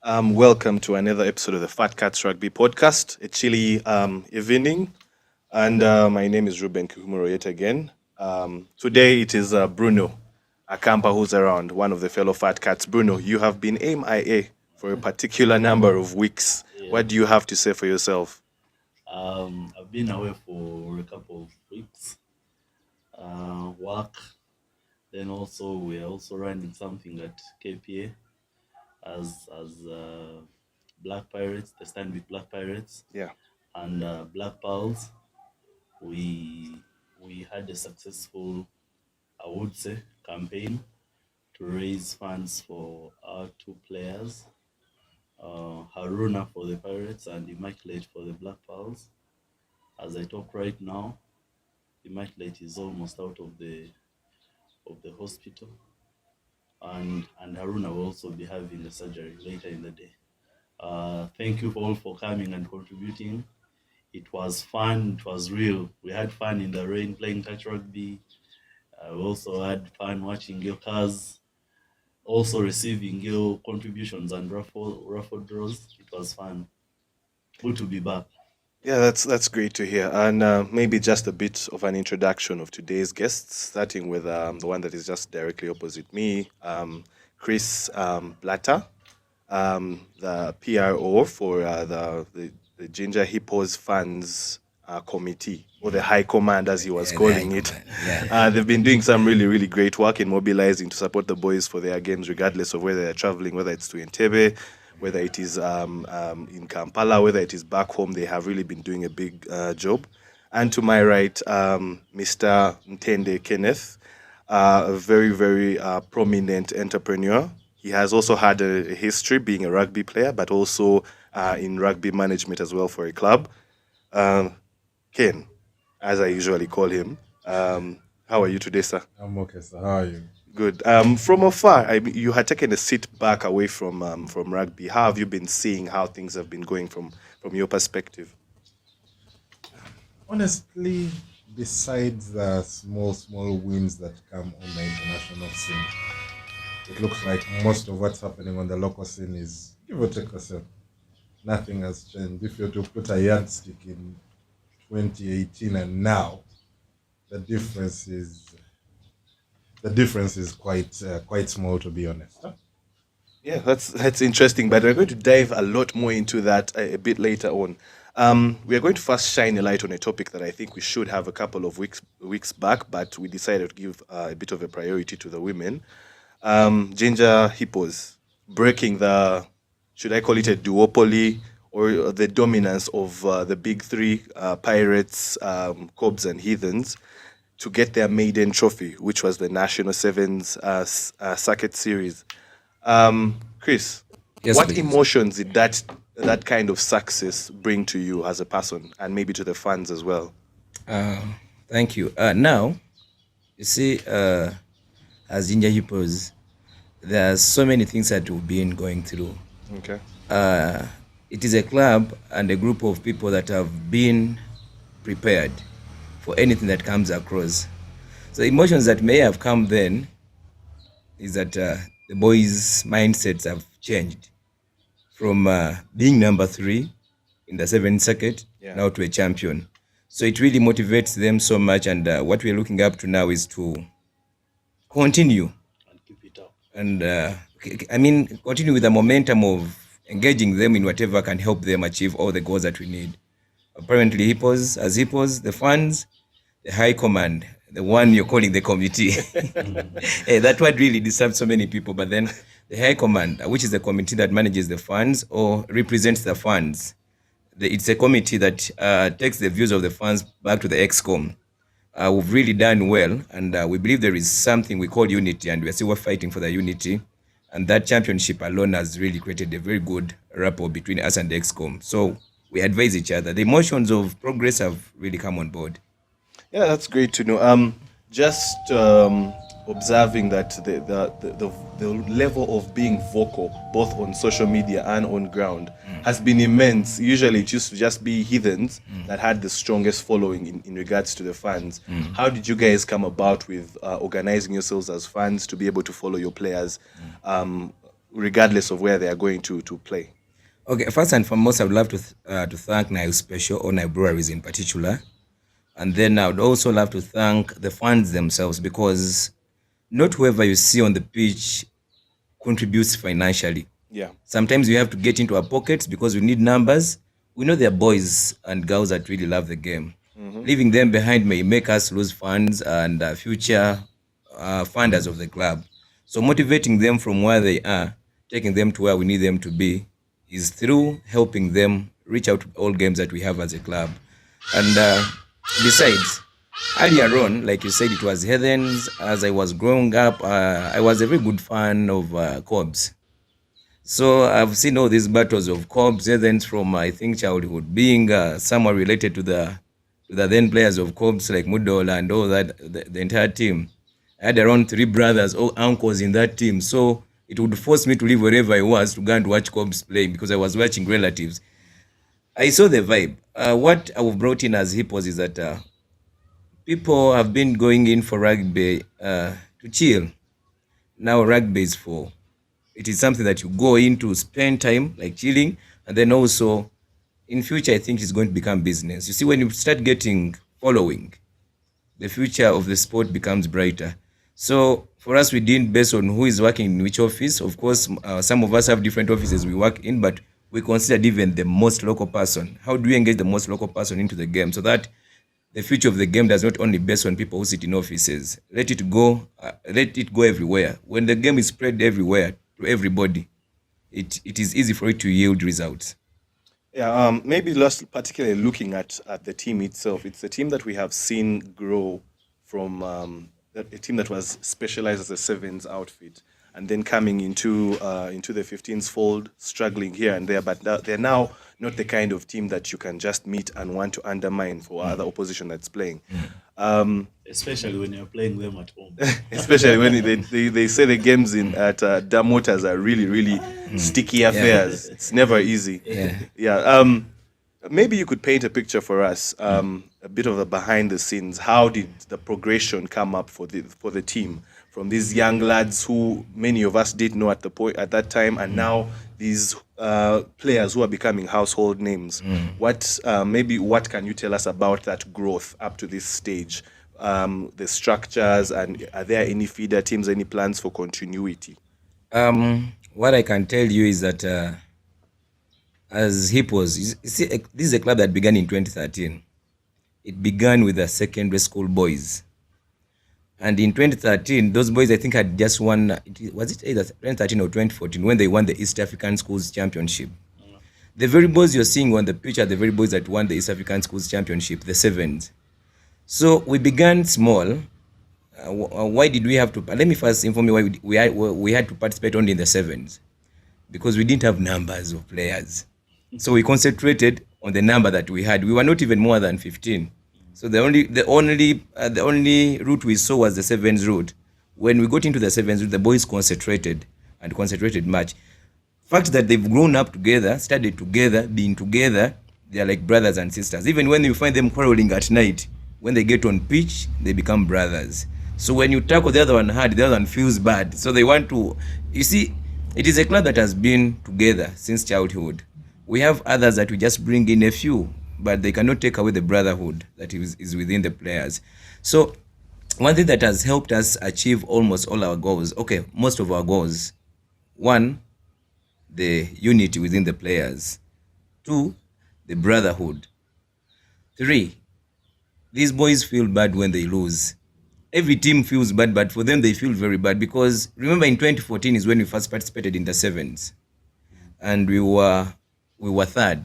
Welcome to another episode of the Fat Cats Rugby Podcast. A chilly evening, and my name is Ruben Kuhumuro yet again. Today it is Bruno Akampa who's around, one of the fellow Fat Cats. Bruno, you have been MIA for a particular number of weeks. Yeah, What do you have to say for yourself? I've been away for a couple of weeks. Work. Then also we're also running something at KPA as Black Pirates. The stand with Black Pirates Yeah. and Black Pearls. We we had a successful, I would say, campaign to raise funds for our two players, Haruna for the Pirates and Immaculate for the Black Pearls. As I talk right now, Immaculate is almost out of the hospital, and Haruna will also be having the surgery later in the day. Thank you all for coming and contributing. It was fun. It was real. We had fun in the rain playing touch rugby. We also had fun watching your cars, also receiving your contributions and raffle draws. It was fun. Good to be back. Yeah, that's great to hear. And maybe just a bit of an introduction of today's guests, starting with the one that is just directly opposite me, Chris Blattah, the PRO for the Jinja Hippos Funds Committee, or the High Command, as he was Yeah, the high calling it. command. Yeah. They've been doing some really, really great work in mobilizing to support the boys for their games, regardless of whether they're traveling, whether it's to Entebbe, whether it is in Kampala, whether it is back home. They have really been doing a big job. And to my right, Mr. Ntende Kenneth, a very, very prominent entrepreneur. He has also had a history being a rugby player, but also in rugby management as well for a club. Um, Ken, as I usually call him. How are you today, sir? I'm okay, sir. How are you? Good. From afar, you had taken a seat back away from rugby. How have you been seeing how things have been going from your perspective? Honestly, besides the small wins that come on the international scene, it looks like most of what's happening on the local scene is give or take a cent. Nothing has changed. If you're to put a yardstick in 2018 and now, the difference is quite small, to be honest. Yeah, that's interesting. But we're going to dive a lot more into that a bit later on. We are going to first shine a light on a topic that I think we should have a couple of weeks back, but we decided to give a bit of a priority to the women. Jinja Hippos breaking the, should I call it a duopoly or the dominance of the big three, Pirates, Cobs, and Heathens, to get their maiden trophy, which was the National Sevens Circuit Series. Chris, Yes, what please. emotions did that kind of success bring to you as a person, and maybe to the fans as well? Uh, Thank you. Now, you see, as Jinja Hippos, there are so many things that we've been going through. Okay. It is a club and a group of people that have been prepared for anything that comes across. So emotions that may have come then is that the boys' mindsets have changed from being number 3 in the 7th circuit Yeah. now to a champion. So it really motivates them so much, and what we're looking up to now is to continue And keep it up. and continue with the momentum of engaging them in whatever can help them achieve all the goals that we need. Apparently, Hippos, the fans, the high command, the one you're calling the committee. That word really disturbs so many people. But then the high command, which is the committee that manages the funds or represents the funds, it's a committee that takes the views of the fans back to the ExCom. We've really done well, and we believe there is something we call unity, and we're still fighting for the unity. And that championship alone has really created a very good rapport between us and the ExCom. So we advise each other. The emotions of progress have really come on board. Yeah, that's great to know. Just observing that the level of being vocal, both on social media and on ground, has been immense. Usually, it used to just be heathens that had the strongest following in regards to the fans. How did you guys come about with organizing yourselves as fans to be able to follow your players? regardless of where they are going to play? Okay, first and foremost, I would love to thank Nile Special or Nile Breweries in particular. And then I would also love to thank the fans themselves, because not whoever you see on the pitch contributes financially. Yeah. Sometimes you have to get into our pockets because we need numbers. We know there are boys and girls that really love the game. Leaving them behind may make us lose funds and future funders of the club. So motivating them from where they are, taking them to where we need them to be, is through helping them reach out to all games that we have as a club. And besides, earlier on, like you said, it was Heathens. As I was growing up, I was a very good fan of Cobbs. So I've seen all these battles of Cobbs, Heathens from, I think, childhood, being somewhat related to the then players of Cobbs like Mudola and all that, the entire team. I had around 3 brothers or uncles in that team. So it would force me to leave wherever I was to go and watch Cobbs play because I was watching relatives. I saw the vibe. What I've brought in as Hippos is that people have been going in for rugby to chill. Now rugby is for, it is something that you go in to spend time, like chilling, and then also in future, I think it's going to become business. You see, when you start getting following, the future of the sport becomes brighter. So for us, we didn't based on who is working in which office. Of course, some of us have different offices we work in, but we considered even the most local person. How do we engage the most local person into the game so that the future of the game does not only based on people who sit in offices? Let it go everywhere. When the game is spread everywhere to everybody, it is easy for it to yield results. Yeah, maybe last, particularly looking at the team itself, it's a team that we have seen grow from a team that was specialized as a sevens outfit, and then coming into the 15s fold, struggling here and there. But they're now not the kind of team that you can just meet and want to undermine for other opposition that's playing. Especially when you're playing them at home. Especially when they say the games at Dam Waters are really sticky affairs. It's never easy. Yeah. Maybe you could paint a picture for us, a bit of a behind the scenes. How did the progression come up for the team from these young lads who many of us did know at that time, and now these players who are becoming household names? What can you tell us about that growth up to this stage? The structures, and are there any feeder teams, any plans for continuity? What I can tell you is that as Hippos, you see, this is a club that began in 2013. It began with the secondary school boys. And in 2013, those boys, I think, had just won, was it either 2013 or 2014, when they won the East African Schools Championship. The very boys you're seeing on the pitch are the very boys that won the East African Schools Championship, the sevens. So we began small. Why did we have to? Let me first inform you why we had to participate only in the sevens. Because we didn't have numbers of players. So we concentrated on the number that we had. We were not even more than 15. So the only route we saw was the sevens route. When we got into the sevens route, the boys concentrated much. Fact that they've grown up together, studied together, been together, they are like brothers and sisters. Even when you find them quarreling at night, when they get on pitch, they become brothers. So when you tackle the other one hard, the other one feels bad. So they want to, you see, it is a club that has been together since childhood. We have others that we just bring in a few, but they cannot take away the brotherhood that is within the players. So one thing that has helped us achieve almost all our goals, most of our goals: 1, the unity within the players; 2, the brotherhood; 3, these boys feel bad when they lose. Every team feels bad, but for them they feel very bad, because remember in 2014 is when we first participated in the sevens, and we were third.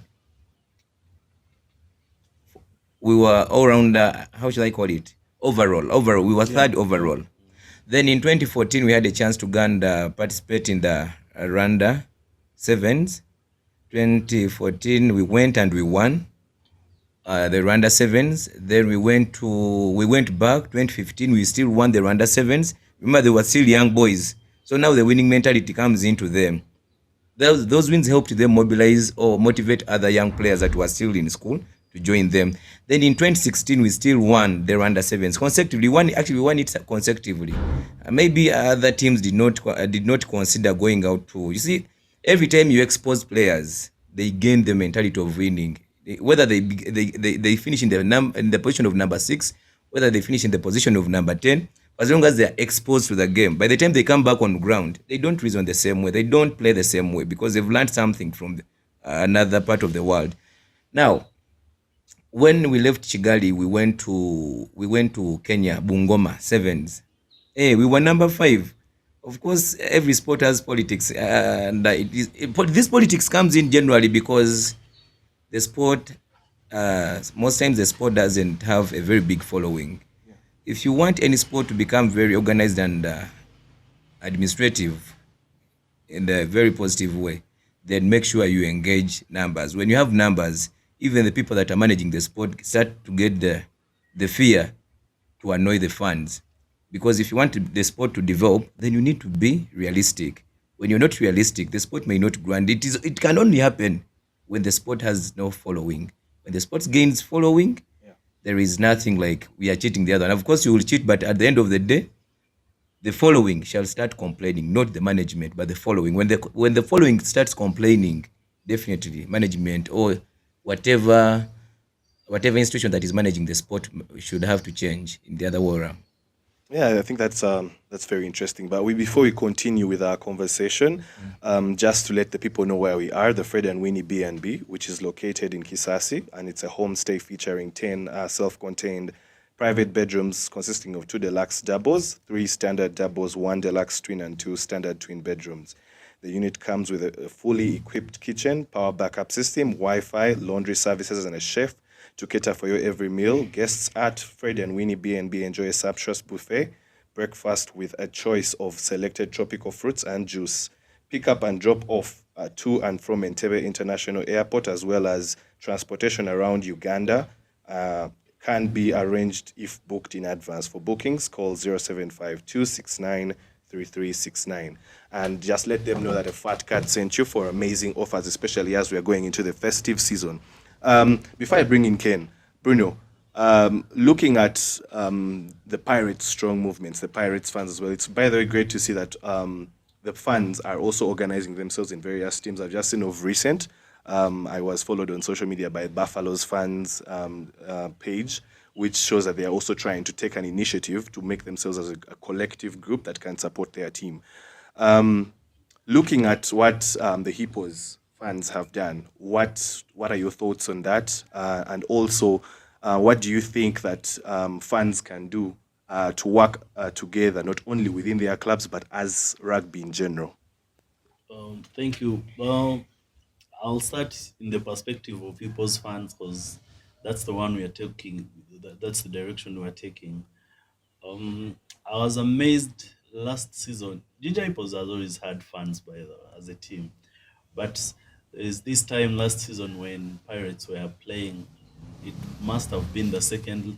We were all round, how should I call it? Overall, we were third overall. Then in 2014 we had a chance to go and participate in the Rwanda sevens. 2014 we went and we won the Rwanda sevens. Then we went back 2015, we still won the Rwanda sevens. Remember, they were still young boys, so now the winning mentality comes into them. Those wins helped them mobilize or motivate other young players that were still in school to join them. Then in 2016, we still won the under sevens consecutively. We won it consecutively. Maybe other teams did not consider going out to. You see, every time you expose players, they gain the mentality of winning. Whether they finish in the position of number 6, whether they finish in the position of number 10, as long as they are exposed to the game, by the time they come back on ground, they don't reason the same way. They don't play the same way because they've learned something from another part of the world. Now, when we left Kigali, we went to Kenya, Bungoma Sevens. Hey, we were number 5. Of course, every sport has politics, and this politics comes in generally because the sport, most times the sport doesn't have a very big following. If you want any sport to become very organized and administrative in a very positive way, then make sure you engage numbers. When you have numbers, even the people that are managing the sport start to get the fear to annoy the fans. Because if you want the sport to develop, then you need to be realistic. When you're not realistic, the sport may not grow. And it can only happen when the sport has no following. When the sport gains following, there is nothing like we are cheating the other. And of course, you will cheat, but at the end of the day, the following shall start complaining, not the management, but the following. When the following starts complaining, definitely management or whatever institution that is managing the sport should have to change in the other way around. Yeah, I think that's very interesting. But before we continue with our conversation, just to let the people know where we are, the Fred and Winnie B&B, which is located in Kisasi, and it's a homestay featuring 10 self-contained private bedrooms consisting of 2 deluxe doubles, 3 standard doubles, 1 deluxe twin, and 2 standard twin bedrooms. The unit comes with a fully equipped kitchen, power backup system, Wi-Fi, laundry services, and a chef to cater for your every meal. Guests at Fred and Winnie B&B enjoy a sumptuous buffet, breakfast with a choice of selected tropical fruits and juice. Pick up and drop off to and from Ntende International Airport, as well as transportation around Uganda. Can be arranged if booked in advance. For bookings, call 0752693369. And just let them know that a Fat Cat sent you for amazing offers, especially as we are going into the festive season. Before I bring in Ken, Bruno, looking at the Pirates' strong movements, the Pirates fans as well, it's by the way great to see that the fans are also organizing themselves in various teams. I've just seen of recent, I was followed on social media by Buffalo's fans page, which shows that they are also trying to take an initiative to make themselves as a collective group that can support their team. Looking at what the Hippos fans have done, what are your thoughts on that? And also, what do you think that fans can do to work together, not only within their clubs, but as rugby in general? Thank you. I'll start in the perspective of people's fans because that's the one we are taking. That's the direction we are taking. I was amazed last season. Jinja Hippos has always had fans as a team, but there's this time last season when Pirates were playing. It must have been the second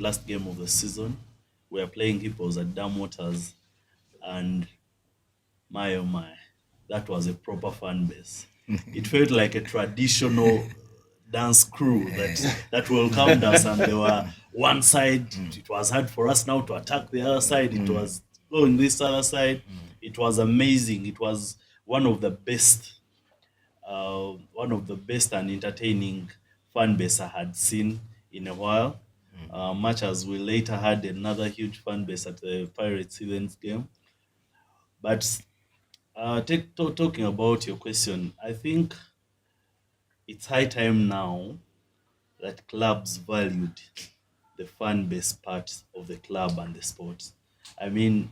last game of the season. We were playing Hippos at Dam Waters, and my oh my, that was a proper fan base. It felt like a traditional dance crew that welcomed us, and they were one side. It was hard for us now to attack the other side. It was going this other side. It was amazing. It was one of the best and entertaining fan base I had seen in a while. Much as we later had another huge fan base at the Pirates Sevens game. But talking about your question, I think it's high time now that clubs valued the fan base part of the club and the sport. I mean,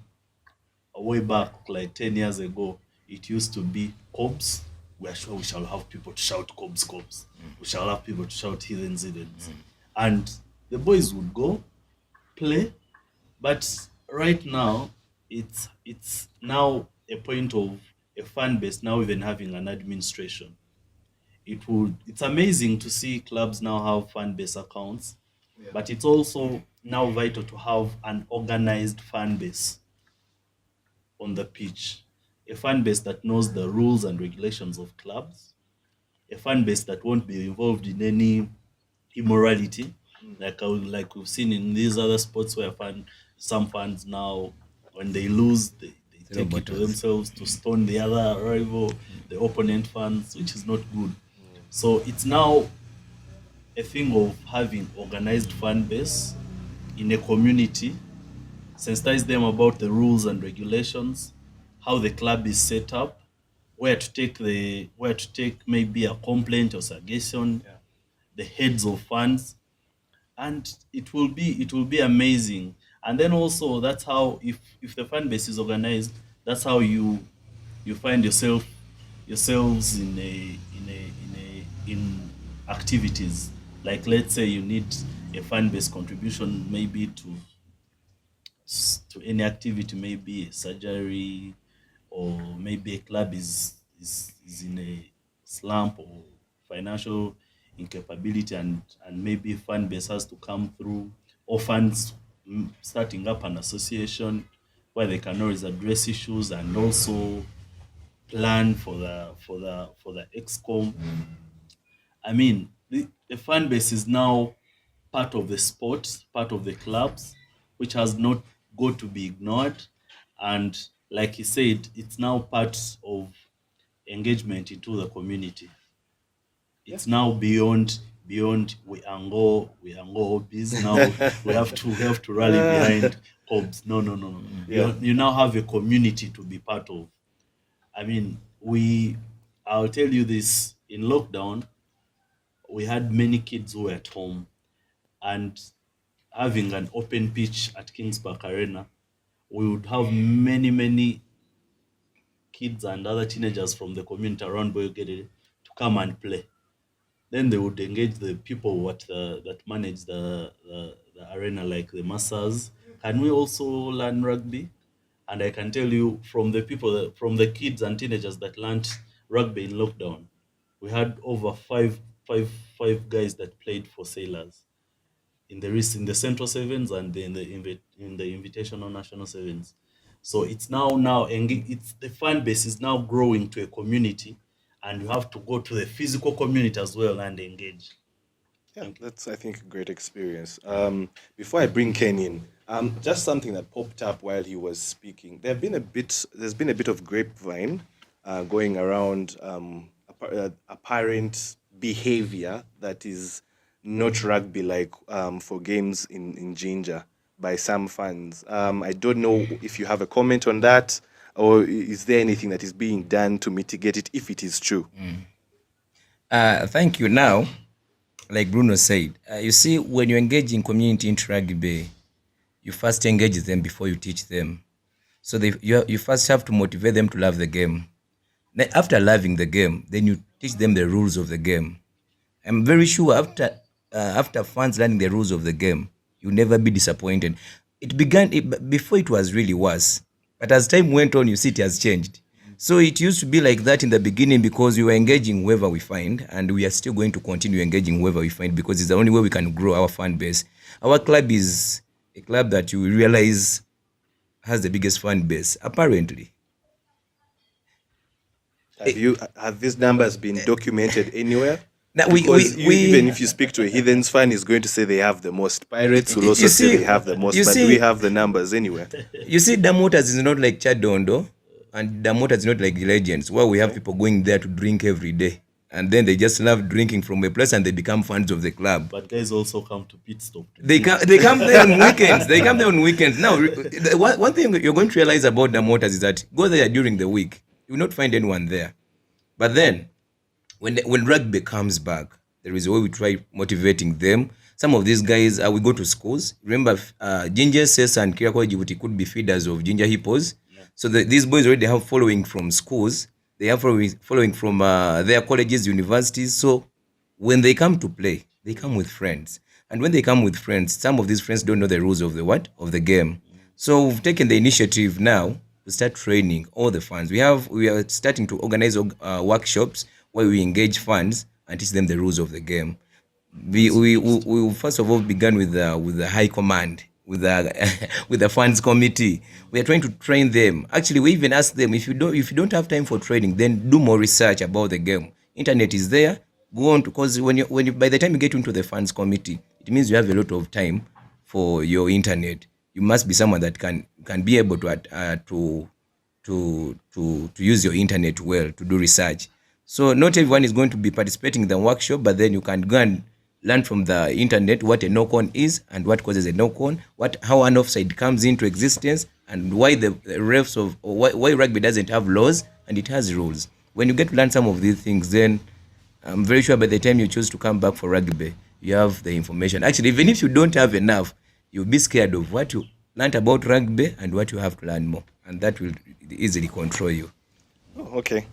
way back, like 10 years ago, it used to be Cobs. We are sure we shall have people to shout Cobs, Cobs. We shall have people to shout Heathens, Heathens. And the boys would go, play. But right now, it's now a point of a fan base now even having an administration. It's amazing to see clubs now have fan base accounts, but it's also now vital to have an organized fan base on the pitch, a fan base that knows the rules and regulations of clubs, a fan base that won't be involved in any immorality, like we've seen in these other sports where some fans now, when they lose, they Zero take it to bottles. themselves to stone the other rival, the opponent fans, which is not good. So it's now a thing of having organized fan base in a community, sensitize them about the rules and regulations, how the club is set up, where to take maybe a complaint or suggestion, the heads of funds, and it will be amazing. And then also that's how, if the fan base is organized, that's how you find yourselves in activities. Like, let's say you need a fan base contribution, maybe to any activity, maybe a surgery, or maybe a club is in a slump or financial incapability, and maybe fan base has to come through, or fans starting up an association where they can always address issues and also plan for the excom. I mean, the fan base is now part of the sport, part of the clubs, which has not got to be ignored. And like he said, it's now part of engagement into the community. It's now beyond we ango hobbies. Now we have to rally behind hobs. No, no, no, no. You now have a community to be part of. I mean, I'll tell you this, in lockdown, we had many kids who were at home, and having an open pitch at Kings Park Arena, we would have many kids and other teenagers from the community around Boyogede to come and play. Then they would engage the people that manage the arena, like the masters. Can we also learn rugby? And I can tell you, from the from the kids and teenagers that learned rugby in lockdown, we had over five guys that played for Sailors in the Central Sevens and in the Invitational National Sevens. So it's it's the fan base is now growing to a community, and you have to go to the physical community as well and engage. Yeah, Thank you. that's, I think, a great experience. Before I bring Ken in, just something that popped up while he was speaking. There's been a bit of grapevine going around, apparent behavior that is not rugby like, for games in Jinja by some fans. I don't know if you have a comment on that, or is there anything that is being done to mitigate it if it is true? Thank you. Now, like Bruno said, you see, when you engage in community into rugby, you first engage them before you teach them. So you first have to motivate them to love the game. Then after loving the game, then you teach them the rules of the game. I'm very sure after fans learning the rules of the game, you'll never be disappointed. Before, it was really worse, but as time went on, you see it has changed. So it used to be like that in the beginning because we were engaging whoever we find, and we are still going to continue engaging whoever we find because it's the only way we can grow our fan base. Our club is a club that you realize has the biggest fan base, apparently. Have these numbers been documented anywhere? Now, Because even if you speak to a Heathens fan, he's going to say they have the most. Pirates will also say they have the most, but do we have the numbers anywhere? You see, Damotas is not like Chadondo, and Damotas is not like Legends, where we have people going there to drink every day. And then they just love drinking from a place and they become fans of the club. But guys also come to pit stop. They come there on weekends. They come there on weekends. Now, one thing you're going to realize about Damotas is that go there during the week. You will not find anyone there. But then, when rugby comes back, there is a way we try motivating them. Some of these guys, we go to schools. Remember, Jinja Sess and Kirako Djibouti could be feeders of Jinja Hippos. Yeah. So these boys already have following from schools. They have following from their colleges, universities. So when they come to play, they come with friends. And when they come with friends, some of these friends don't know the rules of the game. So we've taken the initiative now to start training all the fans. We are starting to organize workshops where we engage fans and teach them the rules of the game. We first of all began with the high command, with the fans committee. We are trying to train them. Actually, we even ask them, if you don't have time for training, then do more research about the game. Internet is there. go on, because when you by the time you get into the funds committee, it means you have a lot of time for your internet. You must be someone that can be able to use your internet well to do research. So not everyone is going to be participating in the workshop, but then you can go and learn from the internet what a knock-on is and what causes a knock-on, how an offside comes into existence, and why the refs of or why rugby doesn't have laws and it has rules. When you get to learn some of these things, then I'm very sure by the time you choose to come back for rugby, you have the information. Actually, even if you don't have enough, you'll be scared of what you learned about rugby and what you have to learn more, and that will easily control you. Oh, okay.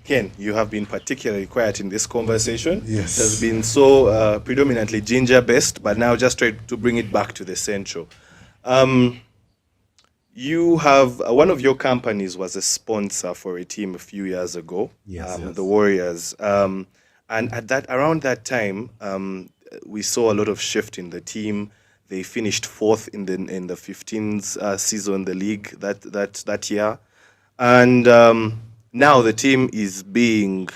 Ken, you have been particularly quiet in this conversation. Yes. It has been so predominantly ginger based, but now just try to bring it back to the central. You have one of your companies was a sponsor for a team a few years ago, Yes, yes. the Warriors, and around that time, we saw a lot of shift in the team. They finished fourth in the 15th season, the league that year, and now the team is being.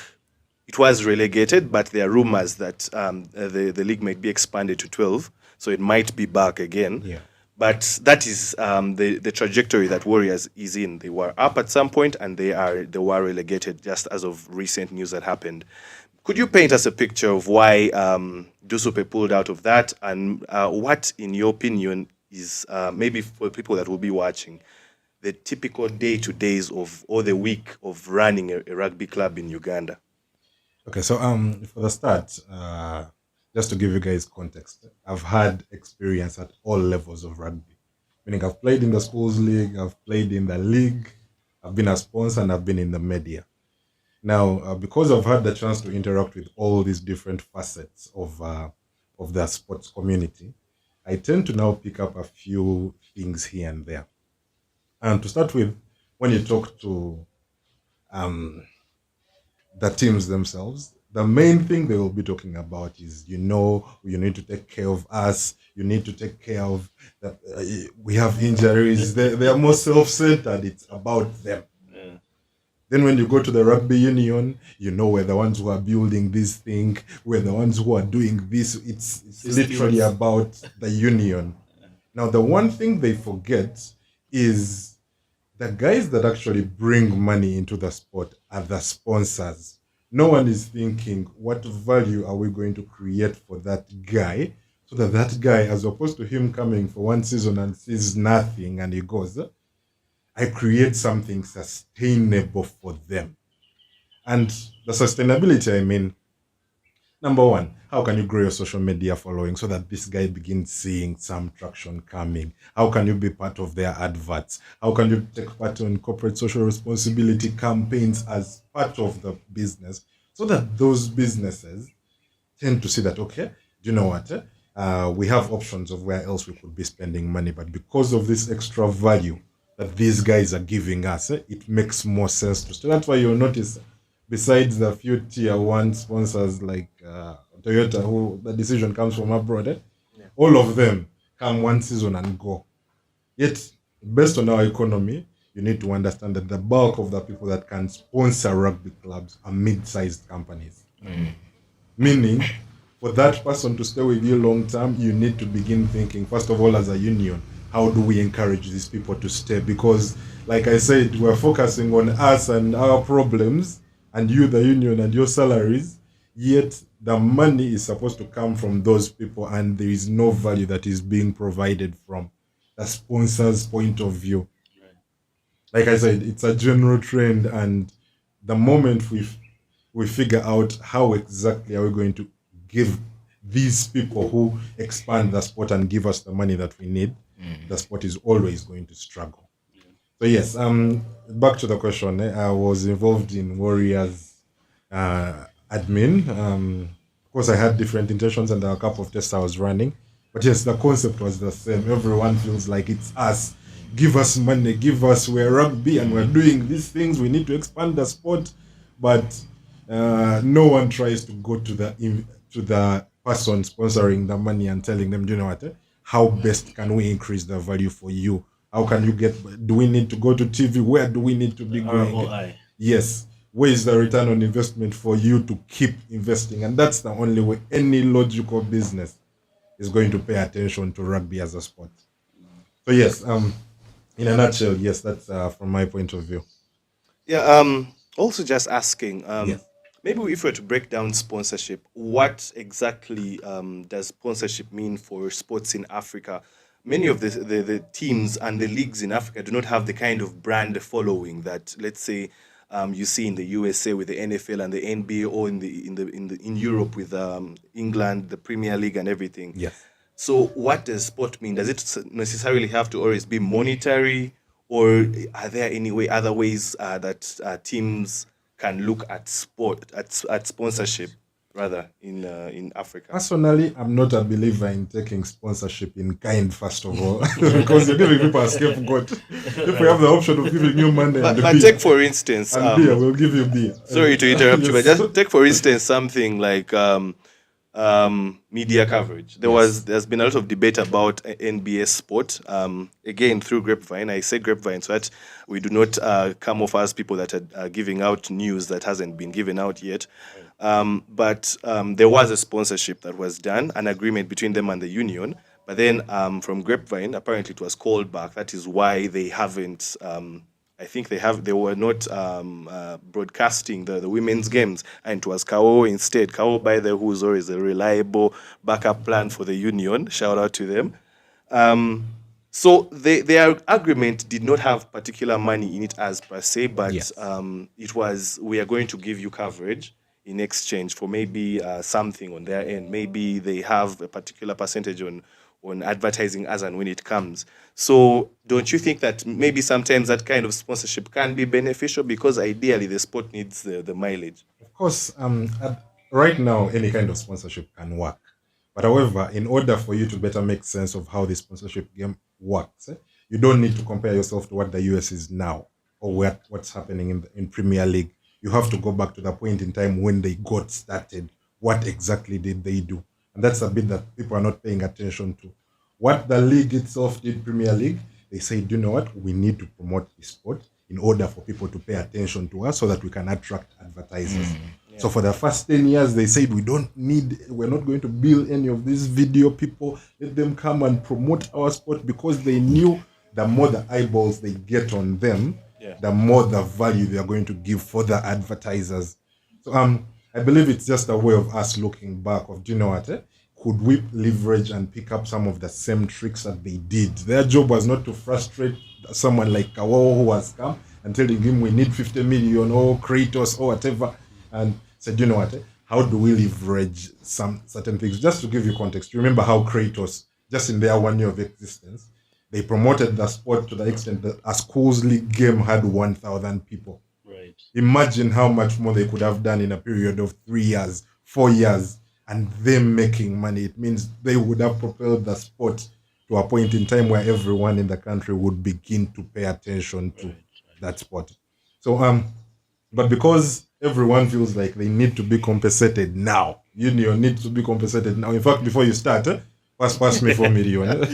It was relegated, but there are rumors that the league might be expanded to 12, so it might be back again. Yeah. But that is the trajectory that Warriors is in. They were up at some point, and they were relegated just as of recent news that happened. Could you paint us a picture of why Dusupe pulled out of that, and what, in your opinion, is maybe for people that will be watching, the typical day-to-days of or the week of running a rugby club in Uganda? Okay, so for the start, just to give you guys context, I've had experience at all levels of rugby. Meaning I've played in the schools league, I've played in the league, I've been a sponsor, and I've been in the media. Now, because I've had the chance to interact with all these different facets of the sports community, I tend to now pick up a few things here and there. And to start with, when you talk to um, the teams themselves, the main thing they will be talking about is, you need to take care of us. You need to take care of that. We have injuries. They are more self-centered. It's about them. Yeah. Then when you go to the rugby union, we're the ones who are building this thing. We're the ones who are doing this. It's literally about the union. Now, the one thing they forget is the guys that actually bring money into the sport are the sponsors. No one is thinking, what value are we going to create for that guy, so that guy, as opposed to him coming for one season and sees nothing and he goes, I create something sustainable for them. And the sustainability, I mean, number one, how can you grow your social media following so that this guy begins seeing some traction coming? How can you be part of their adverts? How can you take part in corporate social responsibility campaigns as part of the business, so that those businesses tend to see that, okay, do you know what? We have options of where else we could be spending money, but because of this extra value that these guys are giving us, it makes more sense to. So that's why you'll notice, besides the few tier one sponsors like Toyota, who the decision comes from abroad, all of them come one season and go. Yet, based on our economy, you need to understand that the bulk of the people that can sponsor rugby clubs are mid-sized companies. Meaning, for that person to stay with you long term, you need to begin thinking, first of all, as a union, how do we encourage these people to stay? Because, like I said, we're focusing on us and our problems, and you, the union, and your salaries, yet the money is supposed to come from those people, and there is no value that is being provided from the sponsor's point of view. Like I said, it's a general trend, and the moment we figure out how exactly are we going to give these people who expand the sport and give us the money that we need, the sport is always going to struggle. So yes, back to the question. I was involved in Warriors admin. Of course, I had different intentions, and there were a couple of tests I was running. But yes, the concept was the same. Everyone feels like it's us. Give us money, give us, we're rugby and we're doing these things. We need to expand the sport. But no one tries to go to the person sponsoring the money and telling them, do you know what? How best can we increase the value for you? How can you do we need to go to TV? Where do we need to be going? ROI. Yes. where is the return on investment for you to keep investing? And that's the only way any logical business is going to pay attention to rugby as a sport. So yes, in a nutshell, yes, that's from my point of view. Yeah. Also, just asking. Yes. Maybe if we were to break down sponsorship, what exactly does sponsorship mean for sports in Africa? Many of the teams and the leagues in Africa do not have the kind of brand following that, let's say, you see in the USA with the NFL and the NBA, or in Europe with England, the Premier League and everything. Yes. So, what does sport mean? Does it necessarily have to always be monetary, or are there other ways that teams can look at at sponsorship rather in Africa? Personally, I'm not a believer in taking sponsorship in kind, first of all, because you're giving people a scapegoat. If we have the option of giving you money But and beer, take for instance, and beer, we'll give you beer. sorry to interrupt you, but Yes. just take for instance something like media coverage. There's been a lot of debate about NBS sport. Again, through grapevine. I say grapevine so that we do not come off as people that are giving out news that hasn't been given out yet. But there was a sponsorship that was done, an agreement between them and the union. But then from grapevine, apparently it was called back. That is why they haven't. I think they were not broadcasting the women's games, and it was KO instead. KO, by the who's always a reliable backup plan for the union. Shout out to them. So their agreement did not have particular money in it as per se, but Yes. it was, we are going to give you coverage in exchange for maybe something on their end. Maybe they have a particular percentage on advertising as and when it comes. So don't you think that maybe sometimes that kind of sponsorship can be beneficial, because ideally the sport needs the mileage? Of course, right now, any kind of sponsorship can work. But however, in order for you to better make sense of how the sponsorship game works, you don't need to compare yourself to what the US is now, or what's happening in Premier League. You have to go back to the point in time when they got started. What exactly did they do? And that's a bit that people are not paying attention to. What the league itself did, Premier League, they said, you know what, we need to promote this sport in order for people to pay attention to us so that we can attract advertisers. So for the first 10 years, they said, we're not going to bill any of these video people. Let them come and promote our sport, because they knew the more the eyeballs they get on them, the more the value they are going to give for the advertisers. So I believe it's just a way of us looking back of, do you know what, could we leverage and pick up some of the same tricks that they did? Their job was not to frustrate someone like Kawawa who has come and telling him we need 50 million or Kratos or whatever, and said, you know what, how do we leverage some certain things? Just to give you context, remember how Kratos, just in their 1 year of existence, they promoted the sport to the extent that a schools league game had 1,000 people. Right. Imagine how much more they could have done in a period of 3 years, 4 years, and them making money. It means they would have propelled the sport to a point in time where everyone in the country would begin to pay attention to that sport. So, but because everyone feels like they need to be compensated now, union needs to be compensated now. In fact, before you start, pass me 4 million.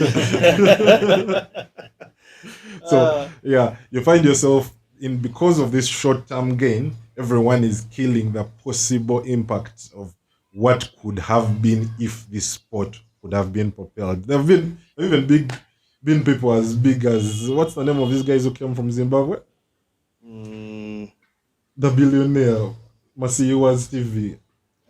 So yeah, you find yourself because of this short-term gain, everyone is killing the possible impact of what could have been if this sport could have been propelled. There have been even been people as big as, what's the name of these guys who came from Zimbabwe? The billionaire Masiyiwa's TV.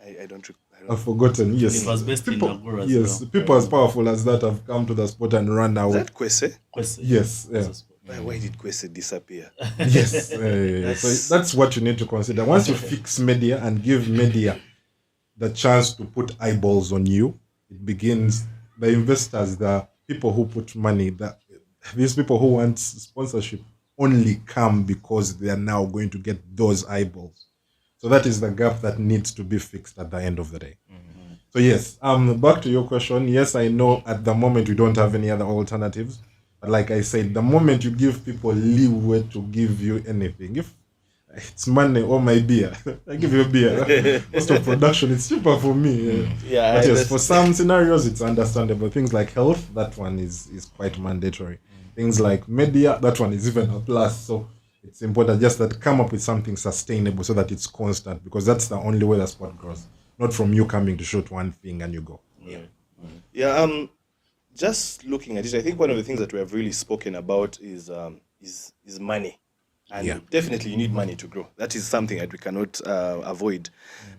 I don't. I've forgotten. Yes, It was based in people. Nagura as Yes, well. people as powerful as that have come to the sport and run Is away. that Kwese? Kwesi. Yes, yeah. Why did Kwese disappear? Yes. So that's what you need to consider. Once you fix media and give media the chance to put eyeballs on you, it begins, the investors, the people who put money, these people who want sponsorship only come because they are now going to get those eyeballs. So that is the gap that needs to be fixed at the end of the day. So yes, back to your question. Yes, I know at the moment we don't have any other alternatives. But like I said, the moment you give people leeway to give you anything, if it's money or my beer, I give you a beer. Cost of production, it's cheaper for me. Yeah, But yes, for some scenarios, it's understandable. Things like health, that one is quite mandatory. Things like media, that one is even a plus. So It's important just that come up with something sustainable so that it's constant, because that's the only way the sport grows. Not from you coming to shoot one thing and you go. Right. Right. Yeah, just looking at it, I think one of the things that we have really spoken about is money, and Yeah. definitely you need money to grow. That is something that we cannot avoid.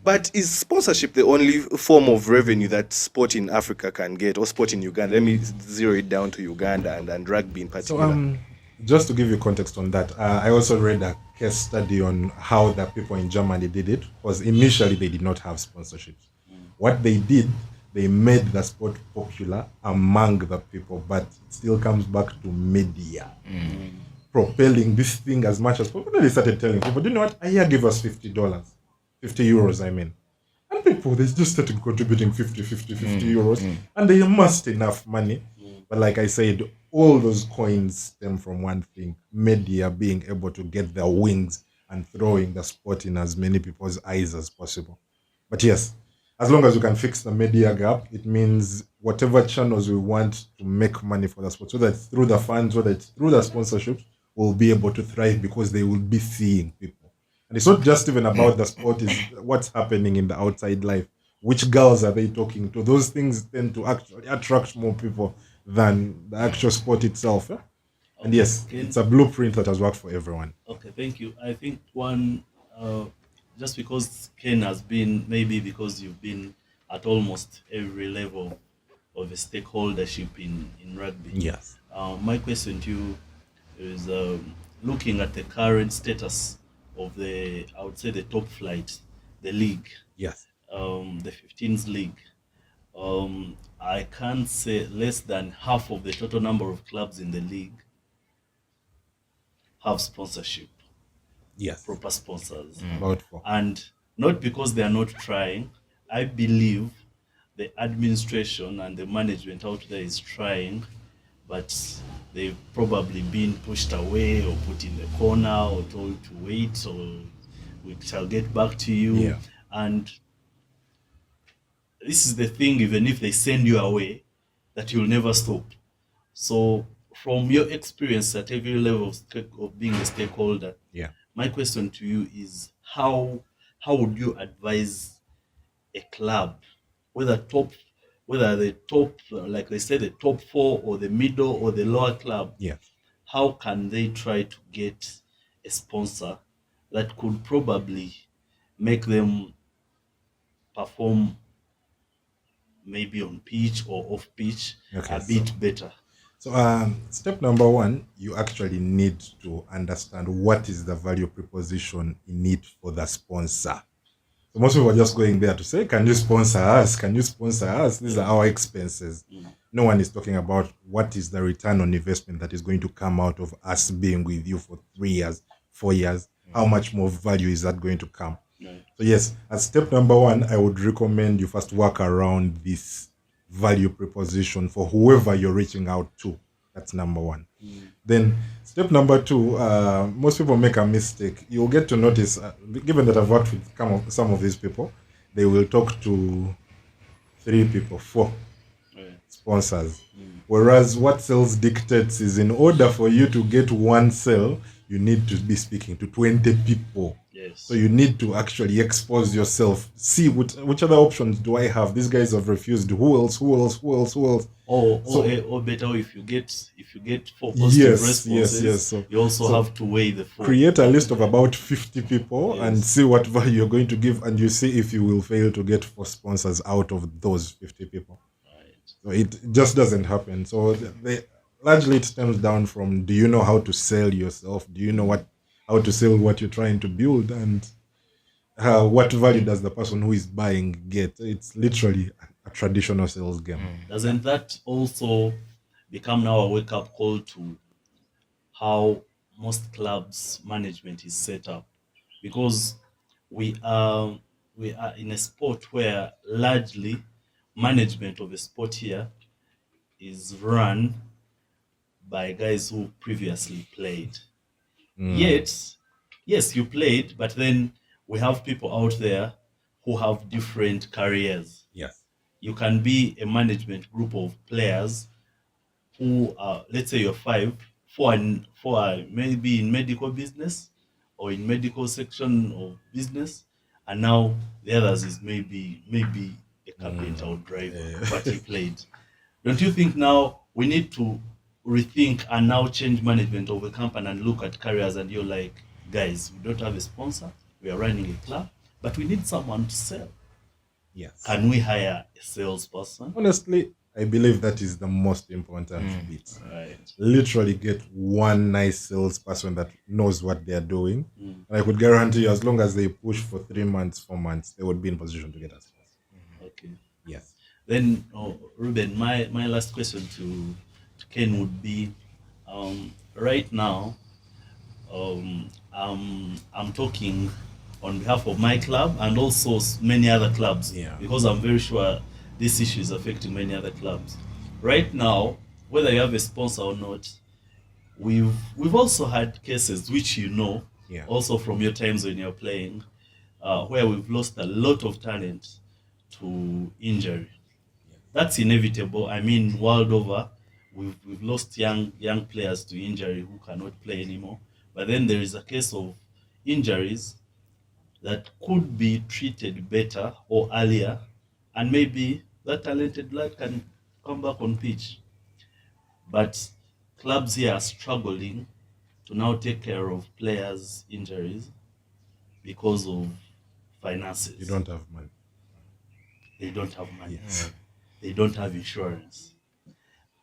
But is sponsorship the only form of revenue that sport in Africa can get, or sport in Uganda? Let me zero it down to Uganda and rugby in So particular. just to give you context on that, I also read a case study on how the people in Germany did it. Was initially they did not have sponsorships. What they did, they made the sport popular among the people, but it still comes back to media propelling this thing as much as possible. They started telling people, do you know what? A year give us $50, 50 euros, I mean. And people, they just started contributing 50 euros, and they amassed enough money. But like I said, all those coins stem from one thing: media being able to get their wings and throwing the sport in as many people's eyes as possible. But yes, as long as we can fix the media gap, it means whatever channels we want to make money for the sport, so that through the funds, whether it's through the sponsorships, we'll be able to thrive because they will be seeing people. And it's not just even about the sport, is what's happening in the outside life. Which girls are they talking to? Those things tend to actually attract more people than the actual sport itself. And yes, Okay. it's a blueprint that has worked for everyone. Okay, thank you. I think one, just because Ken has been, maybe because you've been at almost every level of a stakeholdership in rugby. Yes. My question to you is, looking at the current status of the, I would say the top flight, the league, Yes. the 15s league. I can't say less than half of the total number of clubs in the league have sponsorship, Yes. proper sponsors. About four. And not because they are not trying. I believe the administration and the management out there is trying, but they've probably been pushed away or put in the corner or told to wait, or we shall get back to you. Yeah. And this is the thing, even if they send you away, that you'll never stop. So from your experience at every level of being a stakeholder, Yeah. my question to you is, how would you advise a club, whether the top, like they say, the top four or the middle or the lower club, Yeah. how can they try to get a sponsor that could probably make them perform maybe on pitch or off pitch Okay, a bit better? So step number one, you actually need to understand what is the value proposition in it for the sponsor. So most people are just going there to say, can you sponsor us? Can you sponsor us? These are our expenses. No one is talking about what is the return on investment that is going to come out of us being with you for 3 years, 4 years. How much more value is that going to come? Right. So yes, as step number one, I would recommend you first work around this value proposition for whoever you're reaching out to. That's number one. Then step number two, most people make a mistake. You'll get to notice, given that I've worked with some of these people, they will talk to 3 people, 4 Right. sponsors. Whereas what sales dictates is, in order for you to get one sale, you need to be speaking to 20 people. Yes. So you need to actually expose yourself. See which other options do I have? These guys have refused. Who else? Or better, if you get 4 positive Yes, responses, yes. So you also have to weigh the 4. create a list of about 50 people and Yes. see what value you're going to give, and you see if you will fail to get 4 sponsors out of those 50 people. Right. So it just doesn't happen. So largely it stems down from, do you know how to sell yourself? Do you know how to sell what you're trying to build? And what value does the person who is buying get? It's literally a traditional sales game. Doesn't that also become now a wake-up call to how most clubs management is set up? Because we are in a sport where largely management of a sport here is run by guys who previously played. Yet, yes, you played, but then we have people out there who have different careers. Yes. You can be a management group of players who are, let's say you're maybe in medical business or in medical section of business, and now the others is maybe a carpenter or driver, but he played. Don't you think now we need to rethink and now change management of a company and look at careers, and you're like, guys, we don't have a sponsor, we are running a club, but we need someone to sell. Yes. Can we hire a salesperson? Honestly, I believe that is the most important bit. Right. Literally get one nice salesperson that knows what they're doing. And I could guarantee you, as long as they push for 3 months, 4 months, they would be in position to get us. Okay. Yes. Then, Ruben, my last question to Ken would be, right now, I'm talking on behalf of my club and also many other clubs, because I'm very sure this issue is affecting many other clubs. Right now, whether you have a sponsor or not, we've also had cases which also from your times when you're playing, where we've lost a lot of talent to injury. That's inevitable. I mean, world over, we've lost young players to injury who cannot play anymore. But then there is a case of injuries that could be treated better or earlier, and maybe that talented lad can come back on pitch. But clubs here are struggling to now take care of players' injuries because of finances. You don't have money. They don't have money. They don't have insurance.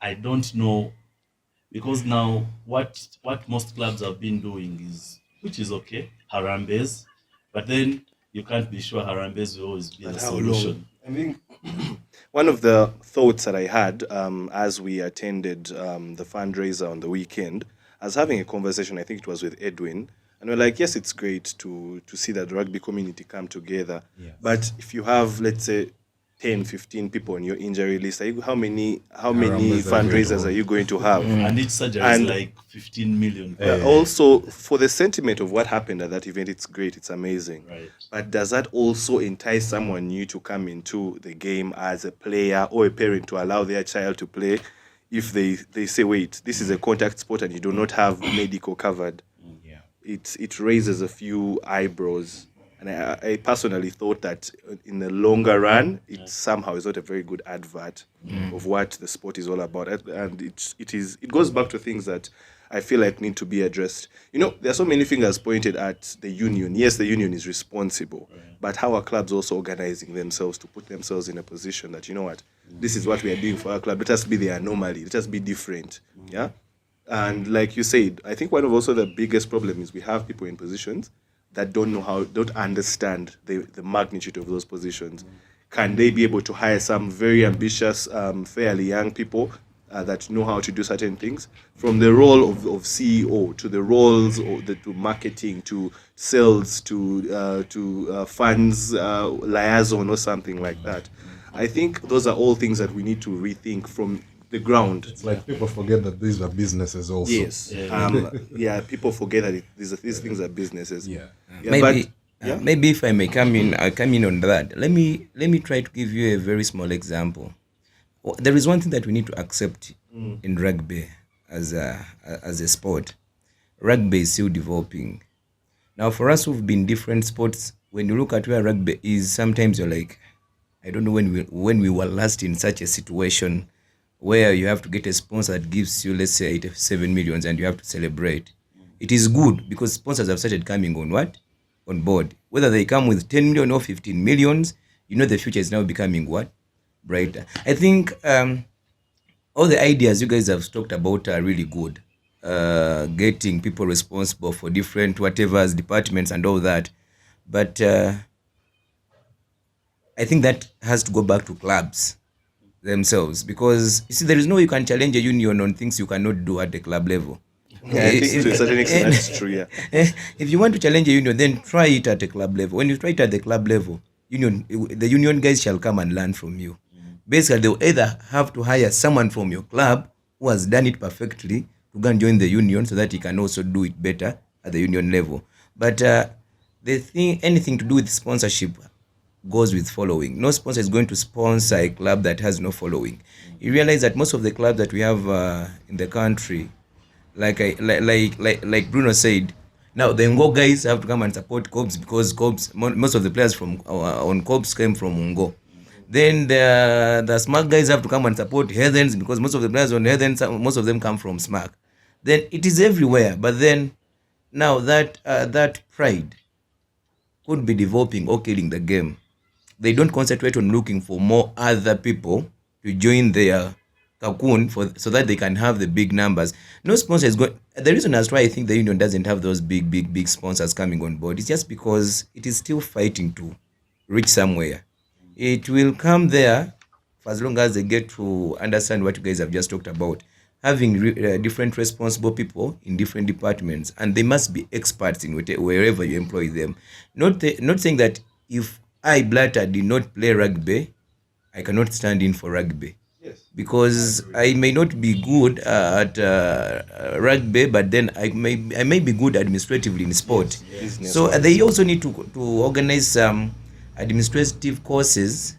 I don't know, because now what most clubs have been doing is, which is okay, Harambes, but then you can't be sure Harambes will always be the solution. I think one of the thoughts that I had as we attended the fundraiser on the weekend, I was having a conversation, I think it was with Edwin, and we're like, yes, it's great to see that the rugby community come together. Yes. But if you have, let's say, 10, 15 people on your injury list, how many fundraisers are you going to have? And each surgery is like 15 million. Also, for the sentiment of what happened at that event, it's great, it's amazing. Right. But does that also entice someone new to come into the game as a player or a parent to allow their child to play if they say, wait, this is a contact sport and you do not have medical covered? It raises a few eyebrows. And I personally thought that in the longer run, it somehow is not a very good advert of what the sport is all about. And it goes back to things that I feel like need to be addressed. There are so many fingers pointed at the union. Yes, the union is responsible, but how are clubs also organizing themselves to put themselves in a position that, this is what we are doing for our club. Let us be the anomaly. Let us be different. Yeah. And like you said, I think one of also the biggest problem is we have people in positions that don't understand the magnitude of those positions. Can they be able to hire some very ambitious, fairly young people that know how to do certain things? From the role of CEO to the roles to marketing, to sales, to funds, liaison or something like that. I think those are all things that we need to rethink from the ground. It's like people forget that these are businesses also. Yes. People forget that these things are businesses. Maybe if I may come in on that. Let me try to give you a very small example. There is one thing that we need to accept in rugby as a sport. Rugby is still developing. Now, for us who've been different sports, when you look at where rugby is, sometimes you're like, I don't know when we were last in such a situation where you have to get a sponsor that gives you, let's say, 87 millions and you have to celebrate. It is good because sponsors have started coming on board. Whether they come with 10 million or 15 millions, the future is now becoming brighter. I think all the ideas you guys have talked about are really good. Getting people responsible for different whatever's departments and all that. But I think that has to go back to clubs themselves, because you see, there is no way you can challenge a union on things you cannot do at the club level. I think to a certain extent that's true. If you want to challenge a union, then try it at the club level. When you try it at the club level, the union guys shall come and learn from you. Basically, they'll either have to hire someone from your club who has done it perfectly to go and join the union so that he can also do it better at the union level. But anything to do with sponsorship goes with following. No sponsor is going to sponsor a club that has no following. You realize that most of the clubs that we have in the country, like Bruno said. Now the Ngo guys have to come and support Cobs because most of the players from on Cobs came from Ngo. Then the Smart guys have to come and support Heathens because most of the players on Heathens, most of them come from Smart. Then it is everywhere. But then now that pride could be developing or killing the game. They don't concentrate on looking for more other people to join their cocoon so that they can have the big numbers. No sponsors going. The reason as why I think the union doesn't have those big sponsors coming on board is just because it is still fighting to reach somewhere. It will come there for as long as they get to understand what you guys have just talked about. Having different responsible people in different departments, and they must be experts in wherever you employ them. Not saying that if I, Blattah, did not play rugby, I cannot stand in for rugby. Yes. Because I may not be good at rugby, but then I may be good administratively in sport. Yes. So they also need to organize some administrative courses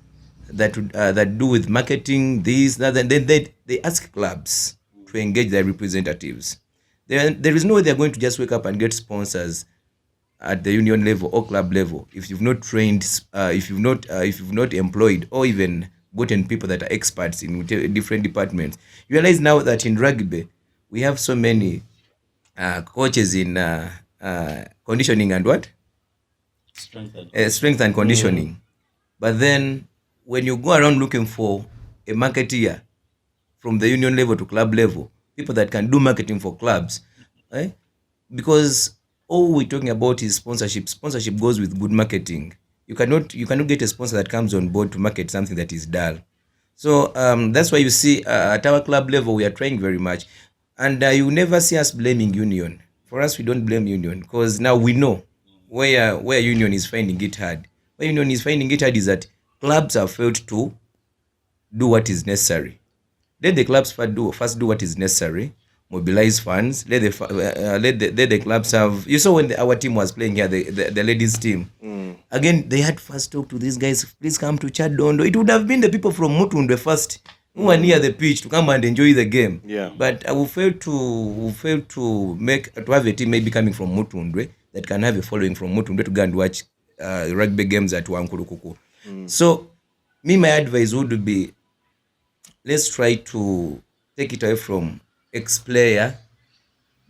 that do with marketing, this, that, and then they ask clubs to engage their representatives. There is no way they're going to just wake up and get sponsors at the union level or club level if you've not trained, if you've not employed or even gotten people that are experts in different departments. You realize now that in rugby we have so many coaches in conditioning and what? Strength and conditioning. But then when you go around looking for a marketeer from the union level to club level, people that can do marketing for clubs, because all we're talking about is sponsorship. Sponsorship goes with good marketing. You cannot get a sponsor that comes on board to market something that is dull. So that's why you see at our club level we are trying very much, and you never see us blaming union. For us, we don't blame union because now we know where union is finding it hard. Where union is finding it hard is that clubs have failed to do what is necessary. Let the clubs first do what is necessary, mobilize funds. Let the clubs have. You saw when our team was playing here, the ladies team. Again, they had first talk to these guys. Please come to Chadondo. It would have been the people from Mutundwe first who were near the pitch to come and enjoy the game. Yeah. But we failed to have a team maybe coming from Mutundwe that can have a following from Mutundwe to go and watch rugby games at Wankurukuku. So, my advice would be, let's try to take it away from ex-player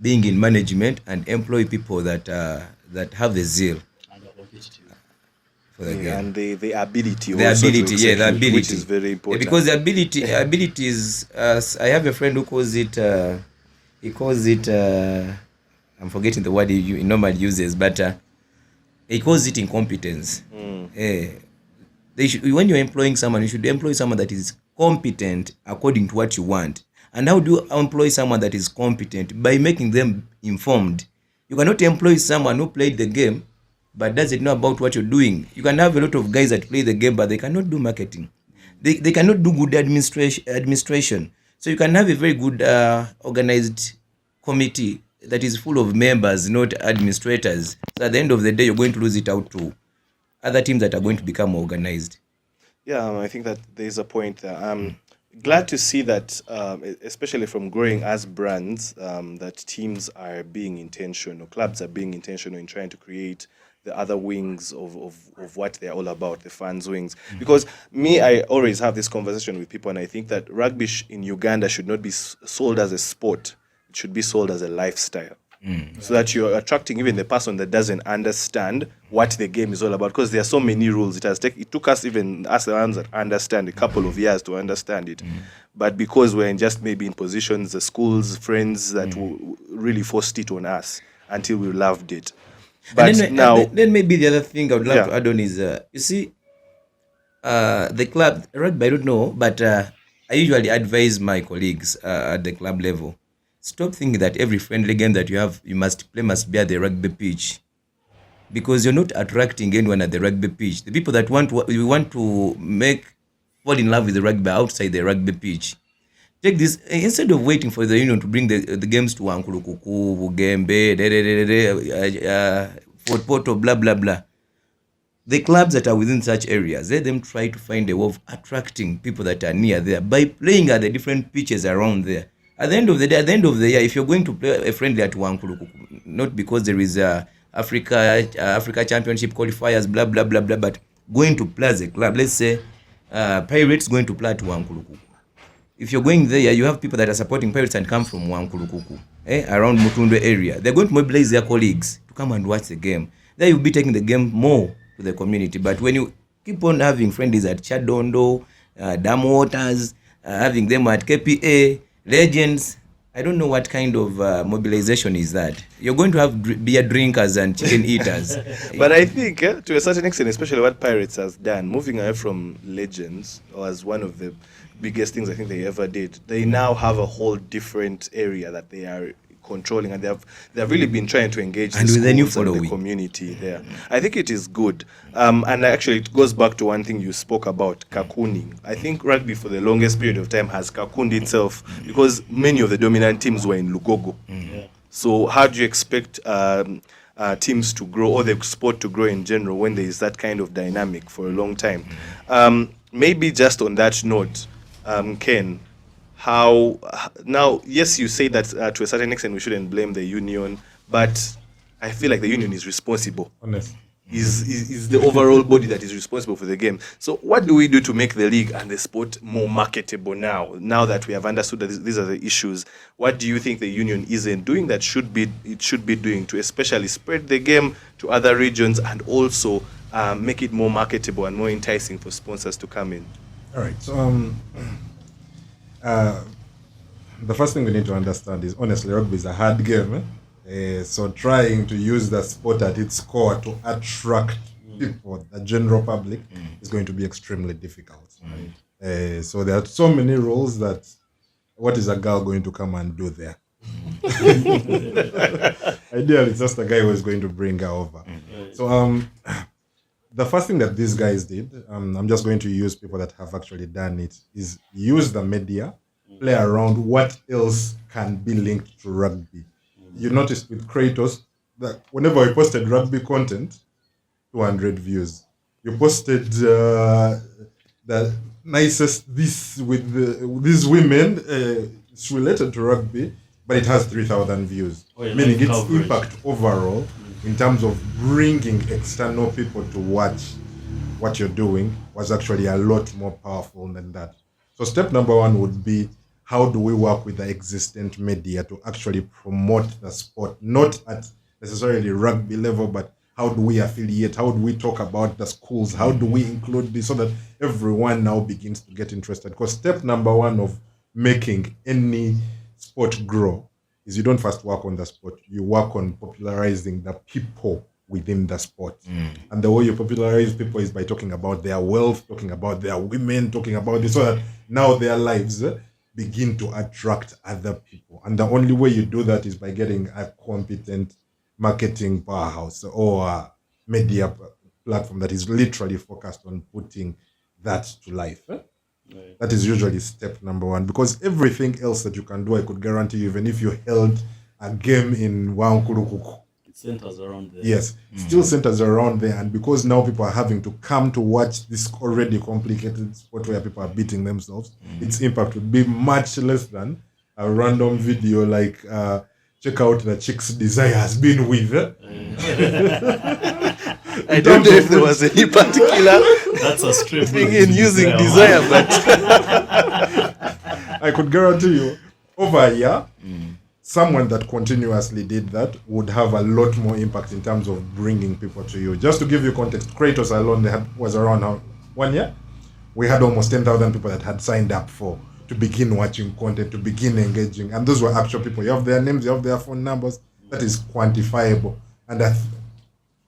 being in management and employ people that have the zeal for the game. And the ability. The also ability, to the ability. Which is very important. Because the ability is, I have a friend who calls it, I'm forgetting the word he normally uses, but he calls it incompetence. When you're employing someone, you should employ someone that is competent according to what you want. And how do you employ someone that is competent? By making them informed. You cannot employ someone who played the game but doesn't know about what you're doing. You can have a lot of guys that play the game but they cannot do marketing. They cannot do good administration. So you can have a very good organized committee that is full of members, not administrators. So at the end of the day, you're going to lose it out to other teams that are going to become organized. Yeah, I think that there's a point there. I'm glad to see that, especially from growing as brands, that teams are being intentional, clubs are being intentional in trying to create the other wings of what they're all about, the fans' wings. Because I always have this conversation with people, and I think that rugby in Uganda should not be sold as a sport. It should be sold as a lifestyle. So that you're attracting even the person that doesn't understand what the game is all about, because there are so many rules. It took us, even us the ones that understand, a couple of years to understand it. But because we're just maybe in positions, the schools, friends that really forced it on us until we loved it. But then maybe the other thing I would love to add on is, you see, the club rugby, I don't know, but I usually advise my colleagues at the club level, stop thinking that every friendly game that you must be at the rugby pitch, because you're not attracting anyone at the rugby pitch. The people that we want to fall in love with the rugby outside the rugby pitch. Take this, instead of waiting for the union to bring the games to Wankurukuku, Bugembe, Fort Porto, blah blah blah. The clubs that are within such areas, let them try to find a way of attracting people that are near there by playing at the different pitches around there. At the end of the year, if you're going to play a friendly at Wankulukuku, not because there is a Africa Championship qualifiers, blah blah blah blah, but going to play as a club, let's say Pirates going to play at Wankulukuku. If you're going there, you have people that are supporting Pirates and come from Wankulukuku, around Mutundu area. They're going to mobilize their colleagues to come and watch the game. Then you'll be taking the game more to the community. But when you keep on having friendlies at Chadondo, Dam Waters, having them at KPA, Legends, I don't know what kind of mobilization is that. You're going to have beer drinkers and chicken eaters. But I think, to a certain extent, especially what Pirates has done, moving away from Legends was one of the biggest things I think they ever did. They now have a whole different area that they are controlling, and they've really been trying to engage And the with the new schools and the following. community there. I think it is good. And actually, it goes back to one thing you spoke about, cocooning. I think rugby for the longest period of time has cocooned itself because many of the dominant teams were in Lugogo. So how do you expect teams to grow, or the sport to grow in general, when there is that kind of dynamic for a long time? Maybe just on that note, Ken, how now? Yes, you say that to a certain extent we shouldn't blame the union, but I feel like the union is responsible. Honest. Is the overall body that is responsible for the game. So what do we do to make the league and the sport more marketable now? Now that we have understood that these are the issues, what do you think the union isn't doing that it should be doing to especially spread the game to other regions and also make it more marketable and more enticing for sponsors to come in? All right. So the first thing we need to understand is, honestly, rugby is a hard game. So trying to use the sport at its core to attract people, the general public, is going to be extremely difficult. So there are so many rules that what is a girl going to come and do there? Ideally, it's just a guy who is going to bring her over. So the first thing that these guys did, I'm just going to use people that have actually done it, is use the media, play around what else can be linked to rugby. You noticed with Kratos that whenever we posted rugby content, 200 views. You posted the nicest this with these women, it's related to rugby, but it has 3,000 views. Meaning its coverage. impact overall in terms of bringing external people to watch what you're doing was actually a lot more powerful than that. So step number one would be, how do we work with the existent media to actually promote the sport, not at necessarily rugby level, but how do we affiliate? How do we talk about the schools? How do we include this so that everyone now begins to get interested? Because step number one of making any sport grow is you don't first work on the sport, you work on popularizing the people within the sport. And the way you popularize people is by talking about their wealth, talking about their women, talking about this, so that now their lives begin to attract other people. And the only way you do that is by getting a competent marketing powerhouse or a media platform that is literally focused on putting that to life. That is usually step number one, because everything else that you can do, I could guarantee you, even if you held a game in Wankurukuku, It centers around there. yes, still centers around there. And because now people are having to come to watch this already complicated sport where people are beating themselves, its impact would be much less than a random video like check out the chick's desire has been with. I don't know if there was any particular That's a strip thing in using desire, but I could guarantee you, over a year, someone that continuously did that would have a lot more impact in terms of bringing people to you. Just to give you context, Kratos alone was around 1 year. We had almost 10,000 people that had signed up to begin watching content, to begin engaging. And those were actual people. You have their names, you have their phone numbers. That is quantifiable. And that's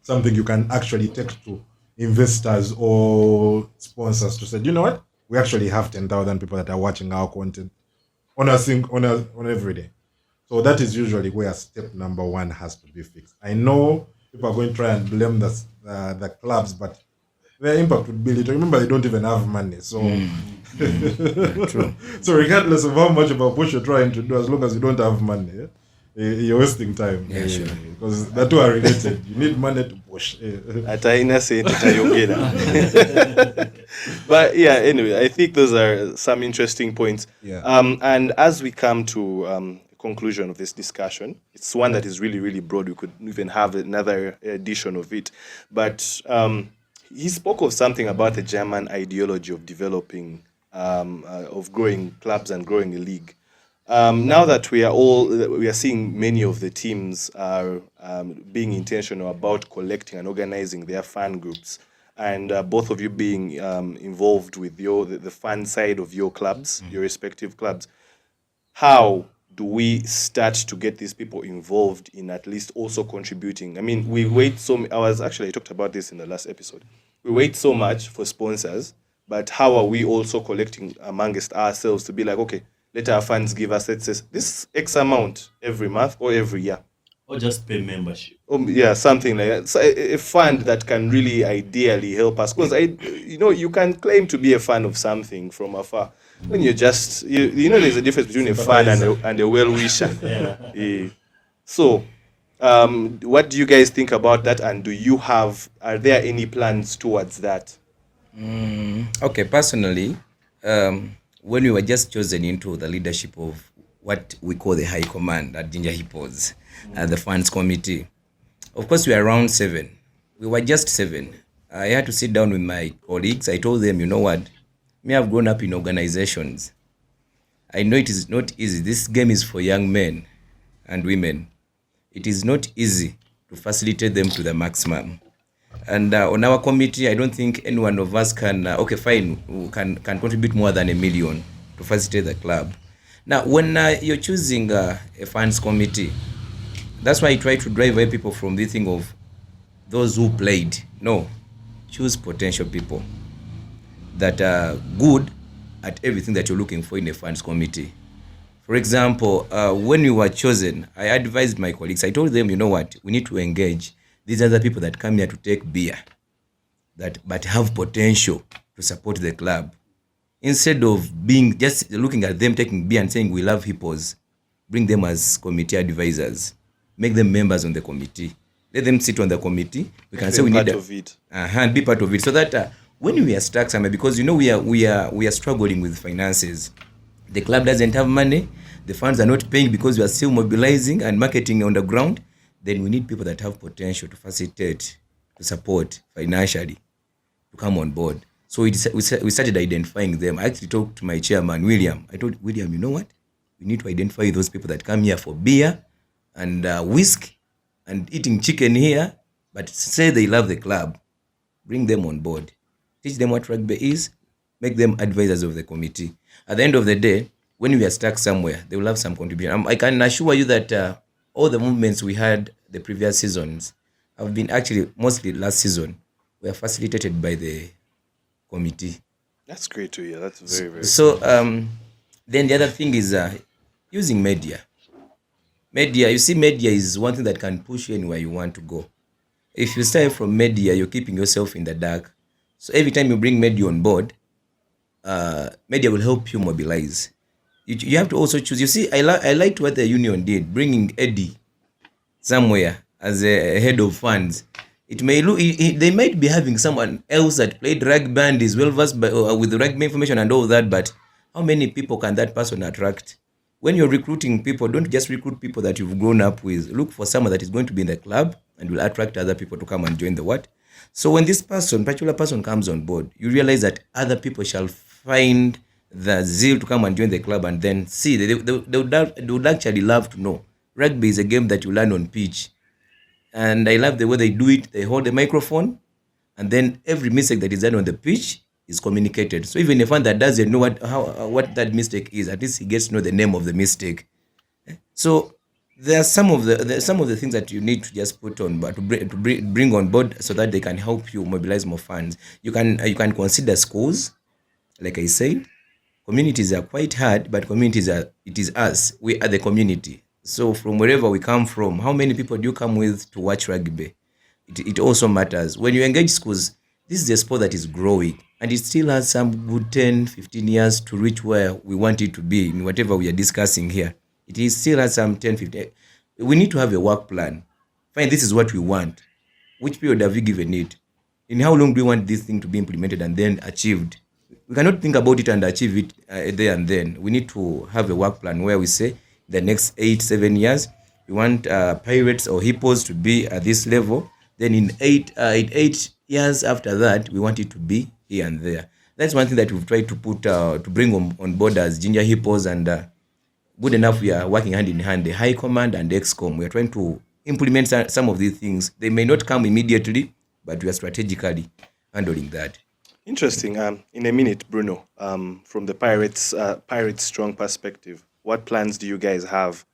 something you can actually take to investors or sponsors to say, you know what? We actually have 10,000 people that are watching our content on every day. So that is usually where step number one has to be fixed. I know people are going to try and blame the clubs, but their impact would be little. Remember, they don't even have money. So, True. so regardless of how much of a push you're trying to do, as long as you don't have money, you're wasting time. Yeah, sure. Because the two are related. You need money to push. Ataina said Tayongera. But yeah, anyway, I think those are some interesting points. Yeah. And as we come to conclusion of this discussion, it's one that is really, really broad. We could even have another edition of it. But he spoke of something about the German ideology of developing, of growing clubs and growing a league. Now that we are seeing many of the teams are being intentional about collecting and organizing their fan groups, and both of you being involved with the fan side of your clubs, your respective clubs, how do we start to get these people involved in at least also contributing? I mean, I talked about this in the last episode. We wait so much for sponsors, but how are we also collecting amongst ourselves to be like, okay, let our fans give us, let's say, this X amount every month or every year? Or just pay membership. Yeah, something like that. So a fund that can really ideally help us. Because you can claim to be a fan of something from afar. When you're just, there's a difference between a fan and a well-wisher. Yeah. So, what do you guys think about that? And are there any plans towards that? Okay, personally, when we were just chosen into the leadership of what we call the high command at Jinja Hippos, the funds committee, of course we are around 7. We were just 7. I had to sit down with my colleagues. I told them, you know what, me, I've grown up in organizations. I know it is not easy. This game is for young men and women. It is not easy to facilitate them to the maximum. And on our committee, I don't think any one of us can contribute more than $1 million to facilitate the club. Now, when you're choosing a funds committee, that's why I try to drive away people from the thing of those who played. No, choose potential people that are good at everything that you're looking for in a funds committee. For example, when we were chosen, I advised my colleagues. I told them, you know what, we need to engage these other people that come here to take beer, but have potential to support the club. Instead of being just looking at them taking beer and saying we love hippos, bring them as committee advisors, make them members on the committee, let them sit on the committee. We can say we need and be part of it, so that when we are stuck somewhere, because we are struggling with finances, the club doesn't have money, the funds are not paying because we are still mobilizing and marketing on the ground. Then we need people that have potential to facilitate, to support financially, to come on board. So we started identifying them. I actually talked to my chairman, William. I told William, you know what? We need to identify those people that come here for beer and whisk and eating chicken here, but say they love the club. Bring them on board. Teach them what rugby is. Make them advisors of the committee. At the end of the day, when we are stuck somewhere, they will have some contribution. I can assure you that all the movements we had the previous seasons have been actually, mostly last season, were facilitated by the committee. That's great to hear. That's very, very so then the other thing is using media. You see, media is one thing that can push you anywhere you want to go. If you start from media, you're keeping yourself in the dark. So every time you bring media on board, media will help you mobilize. You have to also choose. You see, I liked what the union did, bringing Eddie somewhere as a head of funds. It may look, they might be having someone else that played rugby and is well versed with rugby information and all that, but how many people can that person attract? When you're recruiting people, don't just recruit people that you've grown up with. Look for someone that is going to be in the club and will attract other people to come and join the what. So when this particular person comes on board, you realize that other people shall find the zeal to come and join the club, and then see, they would actually love to know. Rugby is a game that you learn on pitch. And I love the way they do it. They hold the microphone, and then every mistake that is done on the pitch is communicated. So even a fan that doesn't know what that mistake is, at least he gets to know the name of the mistake. So there are some of the things that you need to just put on, but to bring on board, so that they can help you mobilize more funds. You can consider schools, like I said. Communities are quite hard, but it is us. We are the community. So from wherever we come from, how many people do you come with to watch rugby? It also matters. When you engage schools, this is a sport that is growing, and it still has some good 10, 15 years to reach where we want it to be in whatever we are discussing here. It still has some 10, 15. We need to have a work plan. Fine, this is what we want. Which period have you given it? In how long do you want this thing to be implemented and then achieved? We cannot think about it and achieve it there and then. We need to have a work plan where we say the next 8-7 years, we want pirates or hippos to be at this level. Then in 8 years after that, we want it to be here and there. That's one thing that we've tried to put to bring on board as Jinja Hippos, and good enough we are working hand in hand, the High Command and XCOM. We are trying to implement some of these things. They may not come immediately, but we are strategically handling that. Interesting. In a minute, Bruno, from the Pirates strong perspective, what plans do you guys have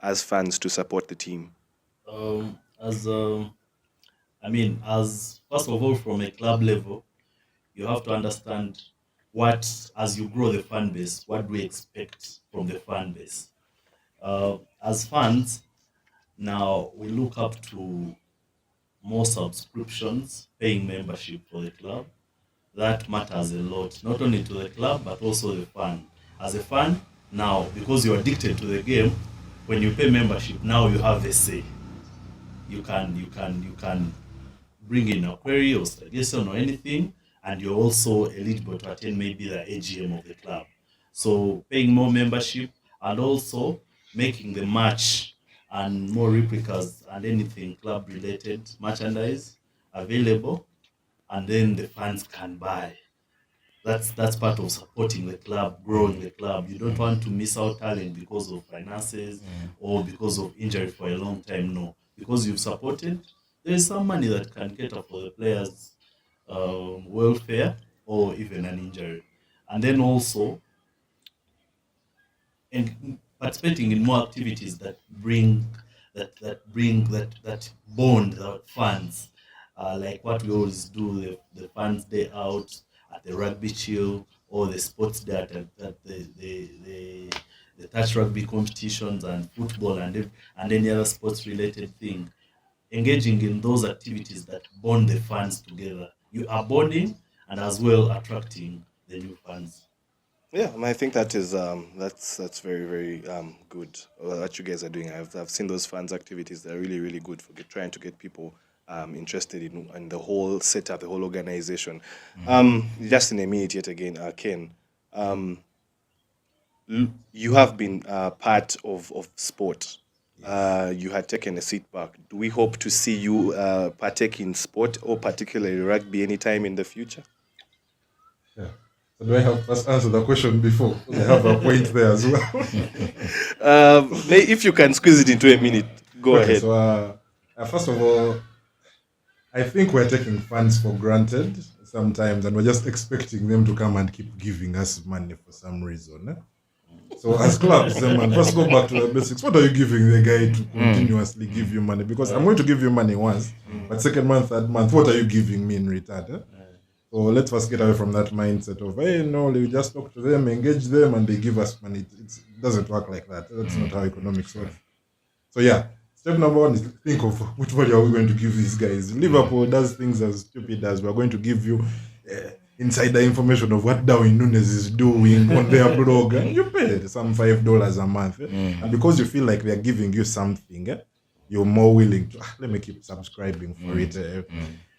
as fans to support the team? As as first of all, from a club level, you have to understand what, as you grow the fan base, what do we expect from the fan base? As fans, now we look up to more subscriptions, paying membership for the club. That matters a lot, not only to the club but also the fan. As a fan, now because you're addicted to the game, when you pay membership, now you have a say. You can bring in a query or suggestion or anything, and you're also eligible to attend maybe the AGM of the club. So paying more membership and also making the match and more replicas and anything club related merchandise available, and then the fans can buy. That's part of supporting the club, growing the club. You don't want to miss out talent because of finances or because of injury for a long time. No, because you've supported, there is some money that can cater for the players' welfare or even an injury, and then also and participating in more activities that bring that bond the fans, like what we always do, the fans day out at the rugby chill or the sports day at the touch rugby competitions and football and any other sports related thing. Engaging in those activities that bond the fans together, you are bonding and as well attracting the new fans. Yeah, I think that is that's very very good what you guys are doing. I've seen those fans activities. They're really really good for trying to get people interested in the whole setup, the whole organization. Just in a minute, yet again, Ken, um, you have been part of sport. You had taken a seat back. Do we hope to see you partake in sport or particularly rugby anytime in the future? Yeah. So do I have first answer the question before? Because I have a point there as well. If you can squeeze it into a minute, go Okay, ahead. so first of all, I think we're taking funds for granted sometimes, and we're just expecting them to come and keep giving us money for some reason. So as clubs, man, first go back to the basics. What are you giving the guy to continuously give you money? Because I'm going to give you money once, but second month, third month, what are you giving me in return? So let's first get away from that mindset of, hey, no, we just talk to them, engage them, and they give us money. It doesn't work like that. That's not how economics works. So yeah, step number one is think of which value are we going to give these guys. Liverpool does things as stupid as we're going to give you insider information of what Darwin Nunes is doing on their blog, and you pay some $5 a month. And because you feel like they're giving you something, you're more willing to let me keep subscribing for it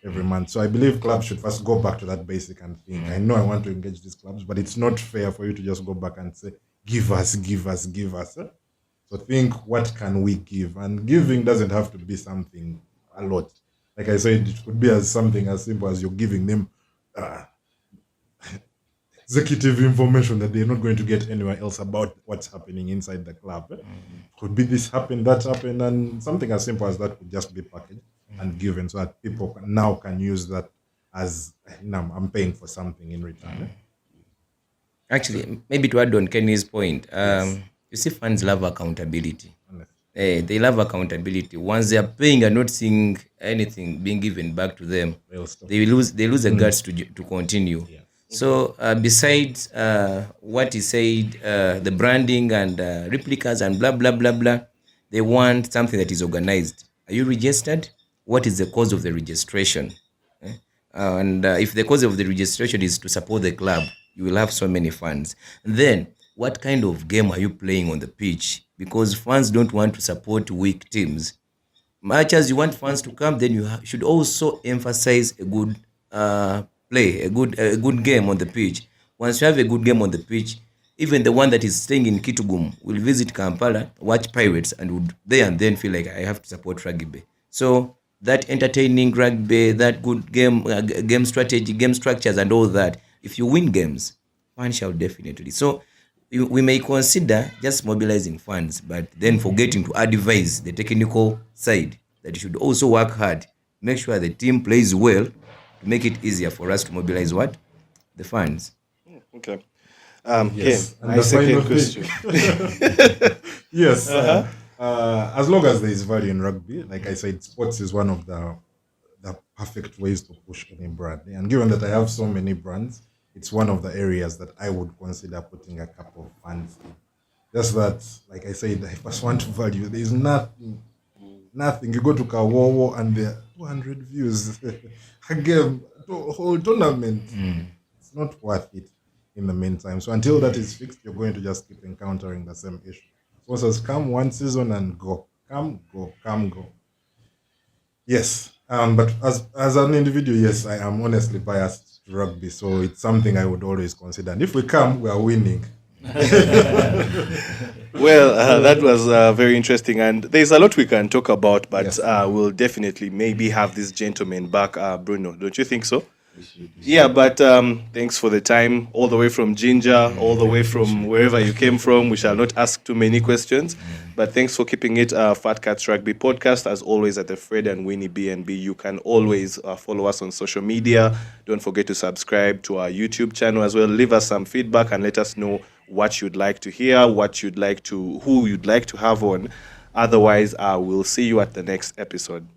every month. So I believe clubs should first go back to that basic and think, I know I want to engage these clubs, but it's not fair for you to just go back and say, give us, give us, give us. So think, what can we give? And giving doesn't have to be something a lot. Like I said, it could be as something as simple as you're giving them executive information that they're not going to get anywhere else about what's happening inside the club. Could be this happened, that happened, and something as simple as that could just be packaged and given so that people now can use that as, I'm paying for something in return. Actually, maybe to add on Kenny's point, you see, fans love accountability. They love accountability. Once they are paying and not seeing anything being given back to them, they lose the guts to continue. Yeah. So besides what he said, the branding and replicas and blah blah blah blah, they want something that is organized. Are you registered? What is the cause of the registration? And if the cause of the registration is to support the club, you will have so many funds. Then what kind of game are you playing on the pitch? Because fans don't want to support weak teams. Much as you want fans to come, then you should also emphasize a good play, a good game on the pitch. Once you have a good game on the pitch, even the one that is staying in Kitgum will visit Kampala, watch Pirates, and would there and then feel like I have to support rugby. So that entertaining rugby, that good game strategy, game structures, and all that. If you win games, fans shall definitely. So we may consider just mobilizing funds, but then forgetting to advise the technical side that you should also work hard, make sure the team plays well to make it easier for us to mobilize what? The funds. Okay. Yes, Ken, and my the second final question. Yes. As long as there is value in rugby, like I said, sports is one of the perfect ways to push any brand. And given that I have so many brands, it's one of the areas that I would consider putting a couple of funds in. Just that, like I said, if I want to value, there is nothing. Nothing. You go to Kawowo and there are 200 views. A game, a whole tournament. It's not worth it in the meantime. So until that is fixed, you're going to just keep encountering the same issue. Sponsors come one season and go. Come, go, come, go. Yes. But as an individual, yes, I am honestly biased to rugby. So it's something I would always consider. And if we come, we are winning. Well, that was very interesting, and there's a lot we can talk about, but Yes. we'll definitely maybe have this gentleman back, Bruno. Don't you think so? We should- Yeah, but thanks for the time, all the way from Jinja, all the way from wherever you came from. We shall not ask too many questions, but thanks for keeping it Fat Cats Rugby Podcast, as always, at the Fred and Winnie B&B. You can always follow us on social media. Don't forget to subscribe to our YouTube channel as well. Leave us some feedback and let us know what you'd like to hear, who you'd like to have on. Otherwise, we'll see you at the next episode.